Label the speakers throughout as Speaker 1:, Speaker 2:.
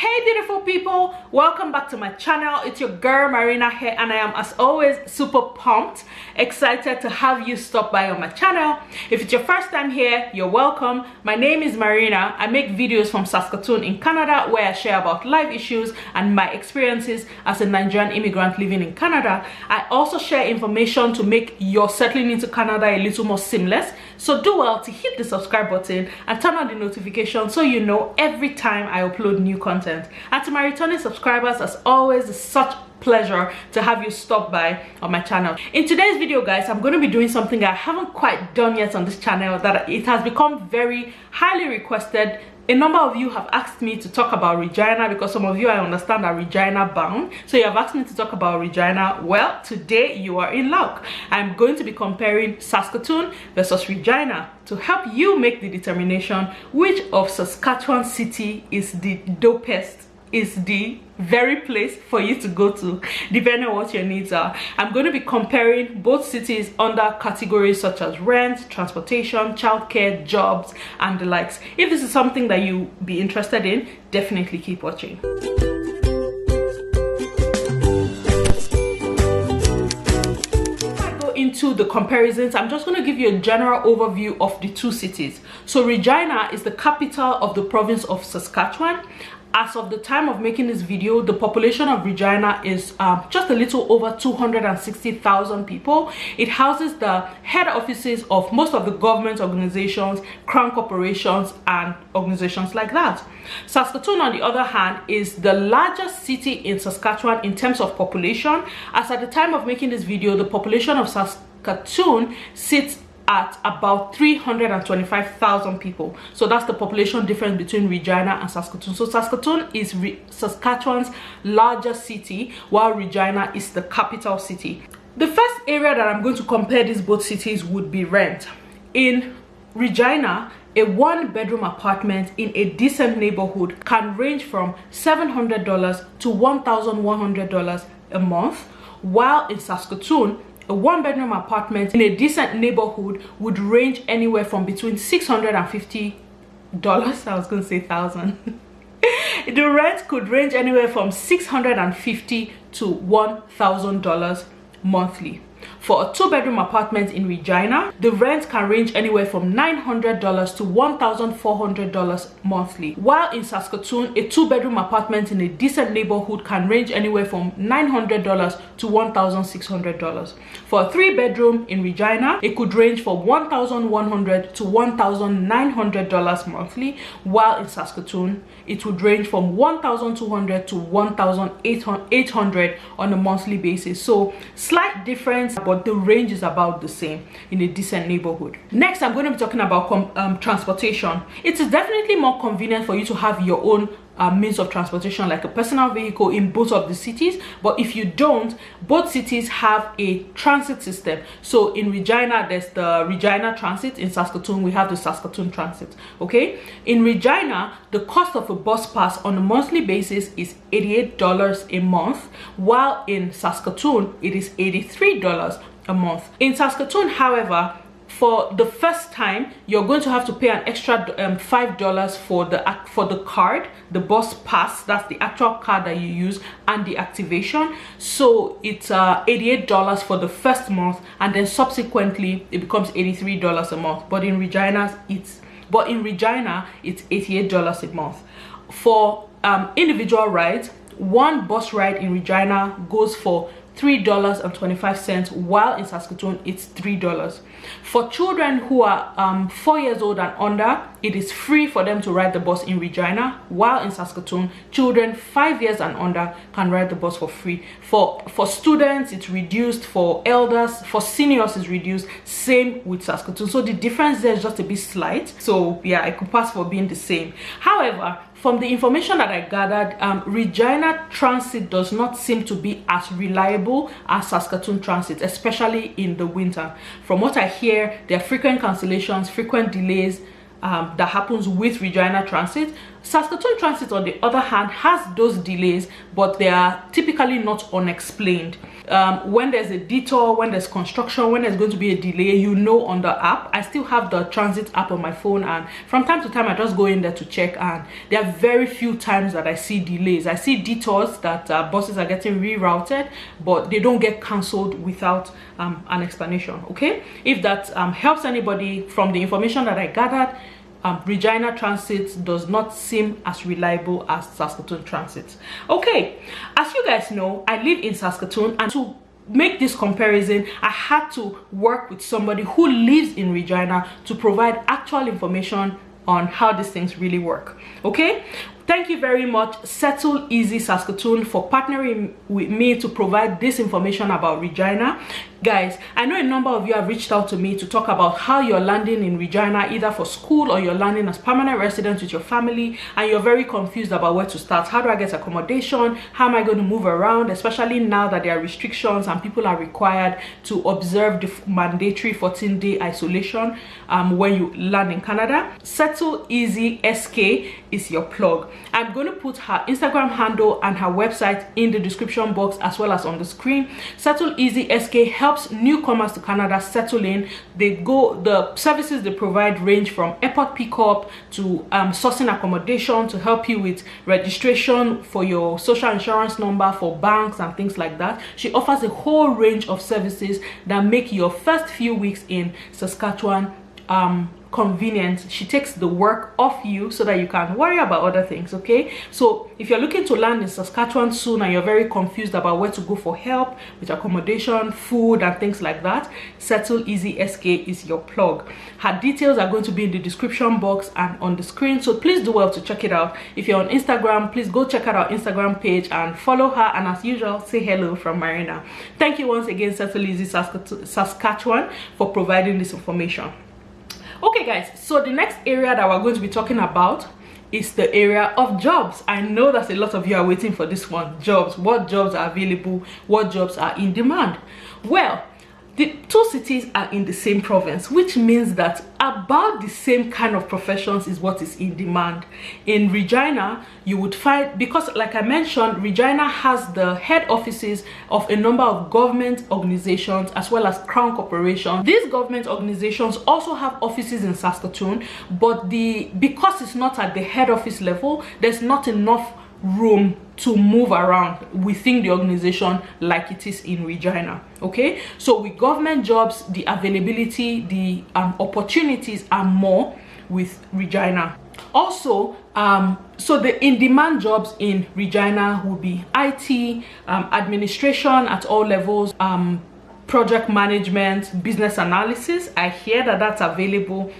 Speaker 1: Hey beautiful people, welcome back to my channel. It's your girl Marina here, and I am as always super pumped, excited to have you stop by on my channel. If it's your first time here, you're welcome. My name is Marina. I make videos from Saskatoon in Canada where I share about life issues and my experiences as a Nigerian immigrant living in Canada. I also share information to make your settling into Canada a little more seamless. So do well to hit the subscribe button and turn on the notification so you know every time I upload new content. And to my returning subscribers, as always, it's such pleasure to have you stop by on my channel. In today's video, guys, I'm going to be doing something I haven't quite done yet on this channel that it has become very highly requested. A number of you have asked me to talk about Regina because some of you, I understand, are Regina bound. So you have asked me to talk about Regina. Well, today you are in luck. I'm going to be comparing Saskatoon versus Regina to help you make the determination which of Saskatchewan city is the dopest, is the very place for you to go to, depending on what your needs are. I'm going to be comparing both cities under categories such as rent, transportation, childcare, jobs, and the likes. If this is something that you be interested in, definitely keep watching. Into the comparisons, I'm just going to give you a general overview of the two cities. So Regina is the capital of the province of Saskatchewan. As of the time of making this video, the population of Regina is just a little over 260,000 people. It houses the head offices of most of the government organizations, crown corporations, and organizations like that. Saskatoon, on the other hand, is the largest city in Saskatchewan in terms of population. As at the time of making this video, the population of Saskatoon sits at about 325,000 people. So that's the population difference between Regina and Saskatoon. So Saskatoon is Saskatchewan's largest city, while Regina is the capital city. The first area that I'm going to compare these both cities would be rent. In Regina, a one-bedroom apartment in a decent neighborhood can range from $700 to $1,100 a month, while in Saskatoon, a one-bedroom apartment in a decent neighborhood would range anywhere from between $650, I was going to say thousand. The rent could range anywhere from $650 to $1,000 monthly. For a two-bedroom apartment in Regina, the rent can range anywhere from $900 to $1,400 monthly. While in Saskatoon, a two-bedroom apartment in a decent neighborhood can range anywhere from $900 to $1,600. For a three-bedroom in Regina, it could range from $1,100 to $1,900 monthly. While in Saskatoon, it would range from $1,200 to $1,800 on a monthly basis. So slight difference, but the range is about the same in a decent neighborhood. Next, I'm going to be talking about transportation. It is definitely more convenient for you to have your own means of transportation, like a personal vehicle, in both of the cities. But if you don't, both cities have a transit system. So in Regina, there's the Regina Transit. In Saskatoon, we have the Saskatoon Transit. Okay, in Regina, the cost of a bus pass on a monthly basis is $88 a month, while in Saskatoon it is $83 a month. In Saskatoon, however, for the first time, you're going to have to pay an extra $5 for the card, the bus pass. That's the actual card that you use, and the activation. So it's $88 for the first month, and then subsequently it becomes $83 a month. But in Regina, it's $88 a month. For individual rides, one bus ride in Regina goes for $3.25, while in Saskatoon it's $3. For children who are 4 years old and under, it is free for them to ride the bus in Regina, while in Saskatoon, children 5 years and under can ride the bus for free. For students, it's reduced. For elders, for seniors, it's reduced. Same with Saskatoon. So the difference there is just a bit slight. So yeah, it could pass for being the same. However, from the information that I gathered, Regina Transit does not seem to be as reliable as Saskatoon Transit, especially in the winter. From what I hear, there are frequent cancellations, frequent delays that happens with Regina Transit. Saskatoon Transit, on the other hand, has those delays, but they are typically not unexplained. When there's a detour, when there's construction, when there's going to be a delay, you know on the app. I still have the transit app on my phone, and from time to time I just go in there to check, and there are very few times that I see delays. I see detours that buses are getting rerouted, but they don't get cancelled without an explanation. Okay, if that helps anybody from the information that I gathered, Regina Transit does not seem as reliable as Saskatoon Transit. Okay, as you guys know, I live in Saskatoon, and to make this comparison, I had to work with somebody who lives in Regina to provide actual information on how these things really work. Okay, thank you very much, Settle Easy Saskatoon, for partnering with me to provide this information about Regina. Guys, I know a number of you have reached out to me to talk about how you're landing in Regina, either for school or you're landing as permanent residents with your family, and you're very confused about where to start. How do I get accommodation? How am I going to move around, especially now that there are restrictions and people are required to observe the mandatory 14-day isolation when you land in Canada? Settle Easy SK is your plug. I'm going to put her Instagram handle and her website in the description box as well as on the screen. Settle Easy SK helps newcomers to Canada settle in. The services they provide range from airport pickup to sourcing accommodation, to help you with registration for your social insurance number, for banks and things like that. She offers a whole range of services that make your first few weeks in Saskatchewan convenient. She takes the work off you so that you can worry about other things. Okay, so if you're looking to land in Saskatchewan soon and you're very confused about where to go for help with accommodation, food and things like that, Settle Easy SK is your plug. Her details are going to be in the description box and on the screen, so please do well to check it out. If you're on Instagram, please go check out our Instagram page and follow her, and as usual, say hello from Marina. Thank you once again, Settle Easy Saskatchewan, for providing this information. Okay guys, so the next area that we're going to be talking about is the area of jobs. I know that a lot of you are waiting for this one. Jobs. What jobs are available? What jobs are in demand? Well, the two cities are in the same province, which means that about the same kind of professions is what is in demand. In Regina, you would find, because like I mentioned, Regina has the head offices of a number of government organizations as well as crown corporations. These government organizations also have offices in Saskatoon, but because it's not at the head office level, there's not enough room to move around within the organization like it is in Regina. Okay, so with government jobs, the availability, the opportunities are more with Regina. Also, so the in-demand jobs in Regina will be IT, administration at all levels, project management, business analysis. I hear that that's available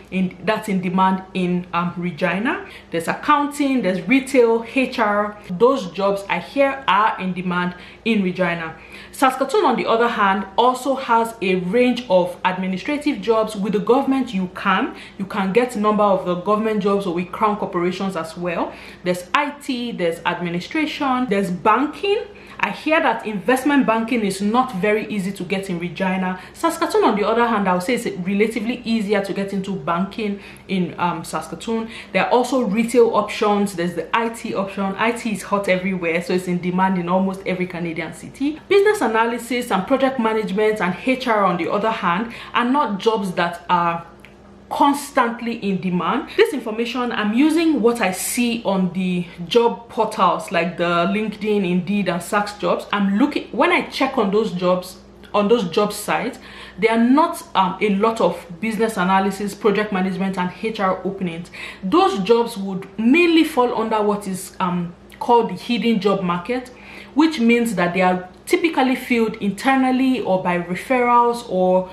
Speaker 1: that's in demand in Regina. There's accounting, there's retail, HR. Those jobs I hear are in demand in Regina. Saskatoon, on the other hand, also has a range of administrative jobs. With the government, you can get a number of the government jobs or with crown corporations as well. There's IT, there's administration, there's banking. I hear that investment banking is not very easy to get in Regina. Saskatoon, on the other hand, I would say it's relatively easier to get into banking in Saskatoon. There are also retail options. There's the IT option. IT is hot everywhere, so it's in demand in almost every Canadian city. Business analysis and project management and HR, on the other hand, are not jobs that are constantly in demand. This information, I'm using what I see on the job portals like the LinkedIn, Indeed and Sask Jobs. I'm looking, when I check on those jobs, on those job sites, there are not a lot of business analysis, project management and HR openings. Those jobs would mainly fall under what is called the hidden job market, which means that they are typically filled internally or by referrals, or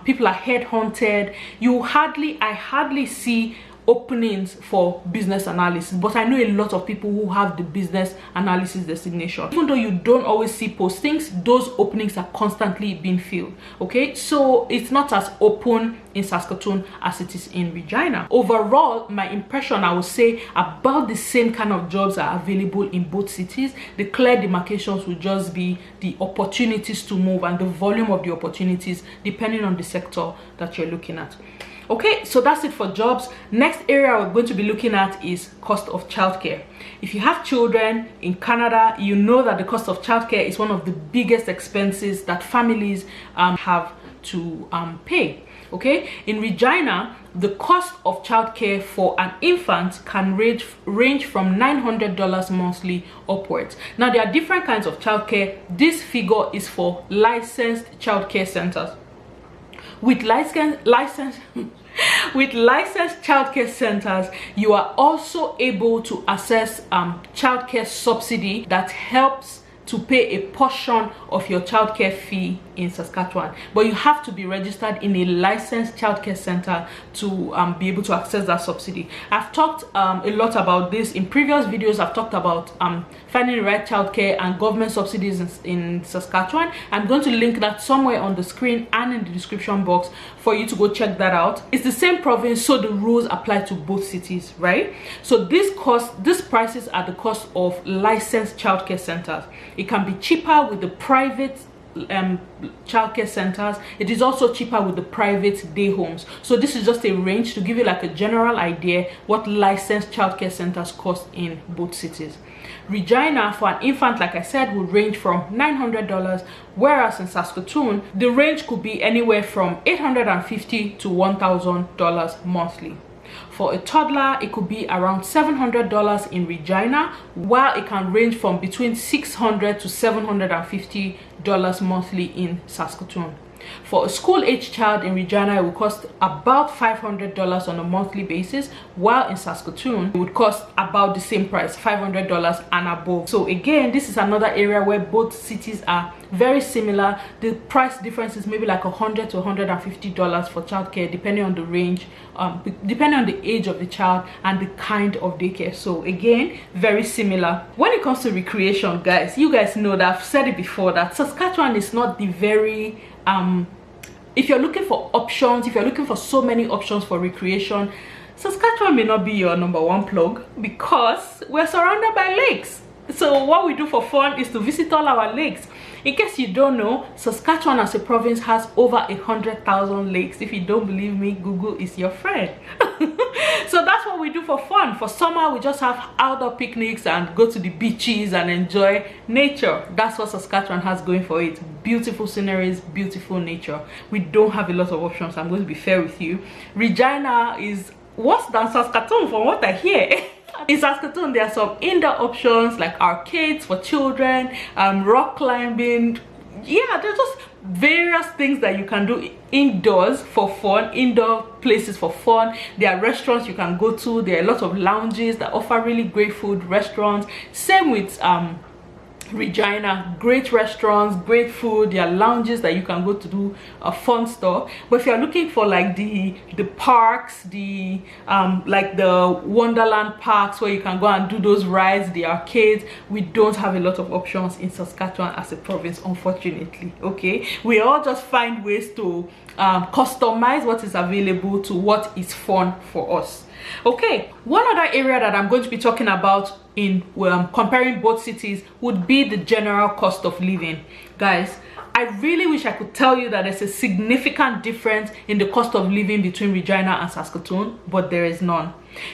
Speaker 1: people are headhunted. I hardly see openings for business analysis, but I know a lot of people who have the business analysis designation. Even though you don't always see postings, those openings are constantly being filled. Okay, so it's not as open in Saskatoon as it is in Regina. Overall, my impression, I would say about the same kind of jobs are available in both cities. The clear demarcations will just be the opportunities to move and the volume of the opportunities depending on the sector that you're looking at. Okay, so that's it for jobs. Next area we're going to be looking at is cost of childcare. If you have children in Canada, you know that the cost of childcare is one of the biggest expenses that families have to pay. Okay, in Regina, the cost of childcare for an infant can range from $900 monthly upwards. Now, there are different kinds of childcare. This figure is for licensed childcare centers. With licensed childcare centers, you are also able to access childcare subsidy that helps to pay a portion of your childcare fee in Saskatchewan, but you have to be registered in a licensed childcare center to be able to access that subsidy. I've talked a lot about this in previous videos. I've talked about finding the right childcare and government subsidies in Saskatchewan. I'm going to link that somewhere on the screen and in the description box for you to go check that out. It's the same province, so the rules apply to both cities, right? So these prices are the cost of licensed childcare centers. It can be cheaper with the private childcare centers. It is also cheaper with the private day homes. So this is just a range to give you like a general idea what licensed childcare centers cost in both cities. Regina, for an infant, like I said, would range from $900, whereas in Saskatoon the range could be anywhere from $850 to $1,000 monthly. For a toddler, it could be around $700 in Regina, while it can range from between $600 to $750 monthly in Saskatoon. For a school-age child in Regina, it will cost about $500 on a monthly basis, while in Saskatoon it would cost about the same price, $500 and above. So again, this is another area where both cities are very similar. The price difference is maybe like $100 to $150 for childcare, depending on the range, depending on the age of the child and the kind of daycare. So again, very similar. When it comes to recreation, guys, you guys know that I've said it before that Saskatchewan is not the very if you're looking for options, if you're looking for so many options for recreation, Saskatchewan may not be your #1 plug, because we're surrounded by lakes. So what we do for fun is to visit all our lakes. In case you don't know, Saskatchewan as a province has over 100,000 lakes. If you don't believe me, Google is your friend. So that's what we do for fun. For summer, we just have outdoor picnics and go to the beaches and enjoy nature. That's what Saskatchewan has going for it. Beautiful sceneries, beautiful nature. We don't have a lot of options, I'm going to be fair with you. Regina is worse than Saskatoon from what I hear. In Saskatoon, there are some indoor options like arcades for children, rock climbing. Yeah, there's just various things that you can do indoors for fun, indoor places for fun. There are restaurants you can go to. There are a lot of lounges that offer really great food, restaurants. Same with Regina, great restaurants, great food. There are lounges that you can go to do fun stuff. But if you're looking for like the parks, the like the Wonderland parks where you can go and do those rides, the arcades, we don't have a lot of options in Saskatchewan as a province, unfortunately. Okay, we all just find ways to customize what is available to what is fun for us. Okay, one other area that I'm going to be talking about in comparing both cities would be the general cost of living. Guys, I really wish I could tell you that there's a significant difference in the cost of living between Regina and Saskatoon, but there is none.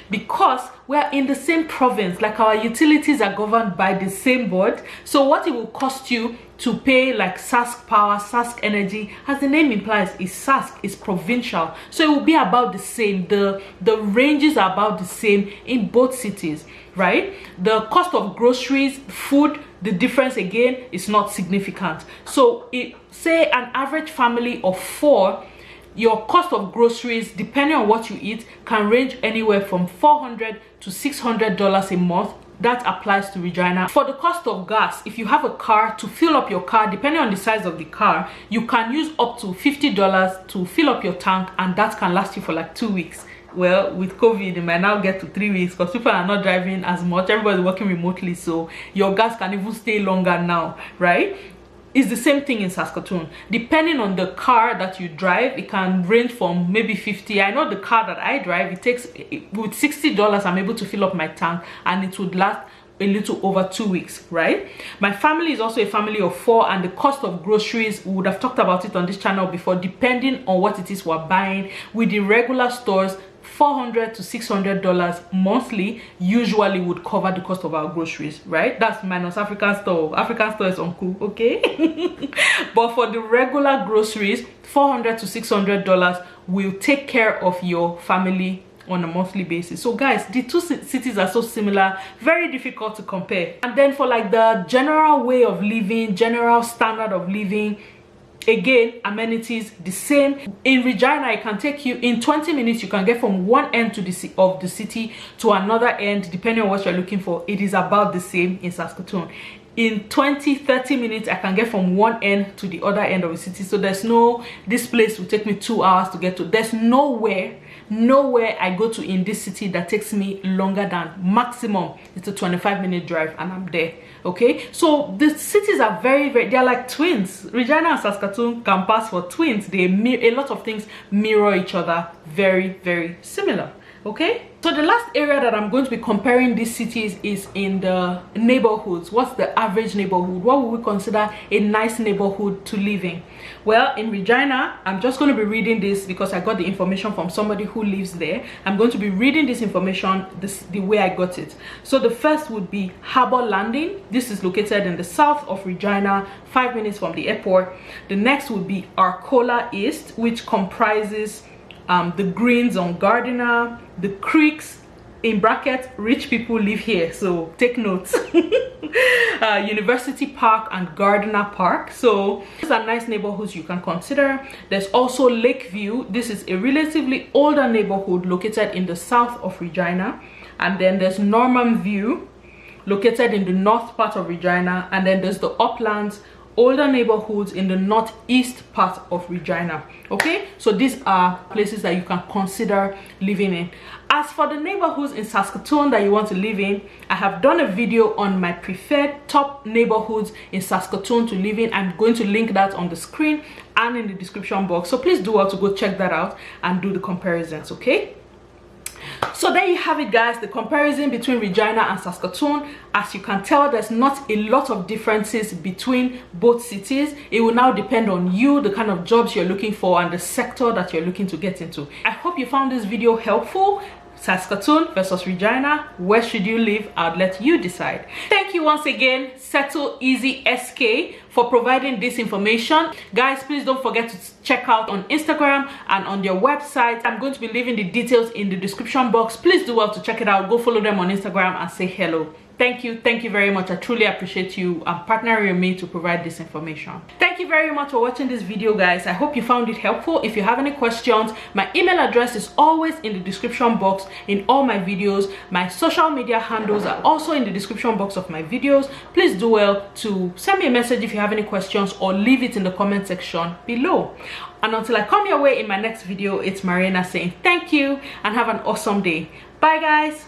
Speaker 1: Because we're in the same province, like our utilities are governed by the same board. So what it will cost you to pay like Sask Power, Sask Energy, as the name implies, is Sask, is provincial. So it will be about the same. The ranges are about the same in both cities, right? The cost of groceries, food, the difference again is not significant. So say an average family of 4, your cost of groceries, depending on what you eat, can range anywhere from $400 to $600 a month. That applies to Regina. For the cost of gas, if you have a car, to fill up your car, depending on the size of the car, you can use up to $50 to fill up your tank, and that can last you for like 2 weeks. Well, with COVID, it might now get to 3 weeks because people are not driving as much. Everybody's working remotely, so your gas can even stay longer now, right? It's the same thing in Saskatoon. Depending on the car that you drive, it can range from maybe $50. I know the car that I drive, it takes with $60, I'm able to fill up my tank, and it would last a little over 2 weeks, right? My family is also a family of 4, and the cost of groceries, we would have talked about it on this channel before, depending on what it is we're buying. With the regular stores, $400 to $600 monthly usually would cover the cost of our groceries, right? That's minus African store. African store is uncool, okay? But for the regular groceries, $400 to $600 will take care of your family on a monthly basis. So guys, the two cities are so similar, very difficult to compare. And then for like the general way of living, general standard of living, again, amenities the same. In Regina, it can take you in 20 minutes. You can get from one end to of the city to another end, depending on what you're looking for. It is about the same in Saskatoon. In 20-30 minutes, I can get from one end to the other end of the city. So there's no, this place will take me 2 hours to get to. There's nowhere I go to in this city that takes me longer than maximum. It's a 25-minute drive and I'm there. Okay, so the cities are very, they're like twins. Regina and Saskatoon can pass for twins. A lot of things mirror each other, very, very similar. Okay, so the last area that I'm going to be comparing these cities is in the neighborhoods. What's the average neighborhood? What would we consider a nice neighborhood to live in? Well, in Regina, I'm just going to be reading this because I got the information from somebody who lives there. I'm going to be reading this information the way I got it. So the first would be Harbor Landing. This is located in the south of Regina, 5 minutes from the airport. The next would be Arcola East, which comprises the Greens on Gardiner, the Creeks, in brackets, rich people live here, so take notes. University Park and Gardiner Park. So these are nice neighborhoods you can consider. There's also Lakeview. This is a relatively older neighborhood located in the south of Regina. And then there's Norman View, located in the north part of Regina. And then there's the Uplands, older neighborhoods in the northeast part of Regina. Okay, so these are places that you can consider living in. As for the neighborhoods in Saskatoon that you want to live in, I have done a video on my preferred top neighborhoods in Saskatoon to live in. I'm going to link that on the screen and in the description box, so please do well to go check that out and do the comparisons. Okay, so there you have it, guys, the comparison between Regina and Saskatoon. As you can tell, there's not a lot of differences between both cities. It will now depend on you, the kind of jobs you're looking for and the sector that you're looking to get into. I hope you found this video helpful. Saskatoon versus Regina, where should you live? I'll let you decide. Thank you once again, Settle Easy SK, for providing this information. Guys, please don't forget to check out on Instagram and on their website. I'm going to be leaving the details in the description box. Please do well to check it out. Go follow them on Instagram and say hello. Thank you very much. I truly appreciate you partnering with me to provide this information. Thank you very much for watching this video, guys. I hope you found it helpful. If you have any questions, my email address is always in the description box in all my videos. My social media handles are also in the description box of my videos. Please do well to send me a message if you have any questions, or leave it in the comment section below. And until I come your way in my next video, it's Marina saying thank you and have an awesome day. Bye, guys.